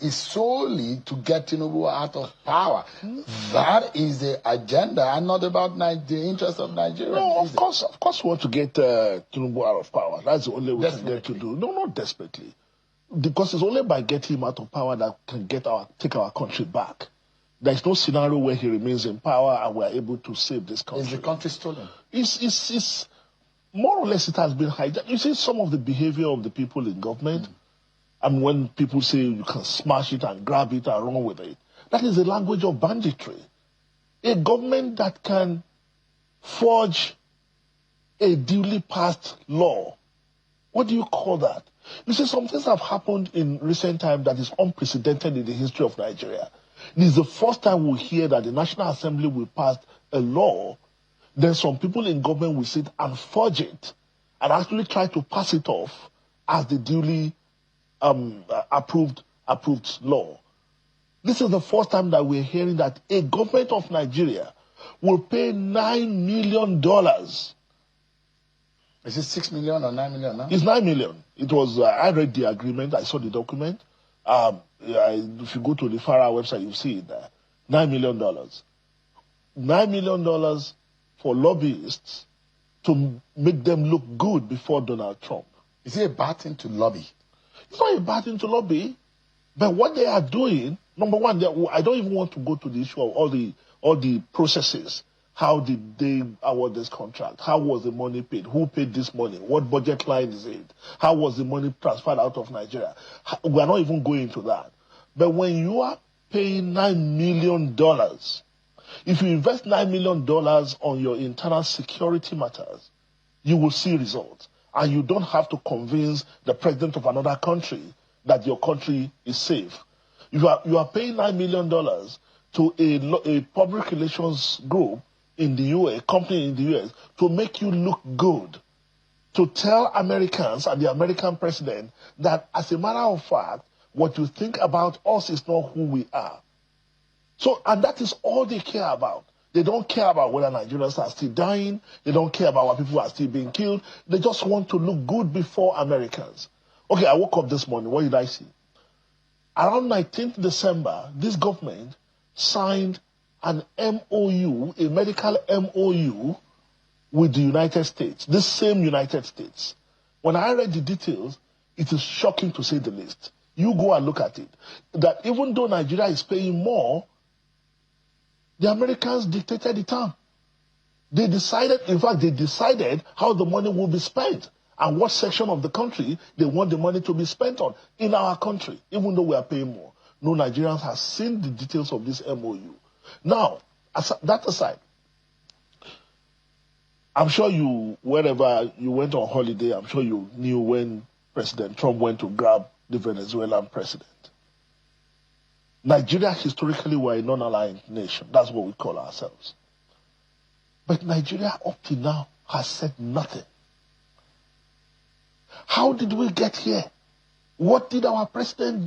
is solely to get Tinubu out of power. That is the agenda, and not about the interest of Nigeria. No, of course, we want to get Tinubu out of power. That's the only way we can get to do. No, not desperately, because it's only by getting him out of power that can take our country back. There is no scenario where he remains in power and we are able to save this country. Is the country stolen? It's more or less it has been hijacked. You see some of the behavior of the people in government. And when people say you can smash it and grab it and run with it, that is the language of banditry. A government that can forge a duly passed law, what do you call that? You see, some things have happened in recent time that is unprecedented in the history of Nigeria. This is the first time we hear that the National Assembly will pass a law, then some people in government will sit and forge it and actually try to pass it off as the duly approved law. This is the first time that we're hearing that a government of Nigeria will pay $9 million. Is it 6 million or 9 million now? It's 9 million. It was, I read the agreement, I saw the document. If you go to the FARA website, you see it there. $9 million. $9 million for lobbyists to make them look good before Donald Trump. Is it a bad thing to lobby? It's not a bad thing to lobby, but what they are doing, number one, I don't even want to go to the issue of all the processes. How did they award this contract? How was the money paid? Who paid this money? What budget line is it? How was the money transferred out of Nigeria? We are not even going into that. But when you are paying $9 million, if you invest $9 million on your internal security matters, you will see results. And you don't have to convince the president of another country that your country is safe. You are paying $9 million to a public relations group in the US, a company in the US, to make you look good, to tell Americans and the American president that, as a matter of fact, what you think about us is not who we are. So, and that is all they care about. They don't care about whether Nigerians are still dying. They don't care about why people are still being killed. They just want to look good before Americans. Okay, I woke up this morning. What did I see? Around 19th December, this government signed an MOU, a medical MOU, with the United States, this same United States. When I read the details, it is shocking to say the least. You go and look at it. That even though Nigeria is paying more, the Americans dictated the term. They decided how the money will be spent and what section of the country they want the money to be spent on in our country, even though we are paying more. No Nigerians have seen the details of this MOU. Now, that aside, I'm sure wherever you went on holiday, I'm sure you knew when President Trump went to grab the Venezuelan president. Nigeria, historically, were a non-aligned nation. That's what we call ourselves. But Nigeria, up to now, has said nothing. How did we get here? What did our president do?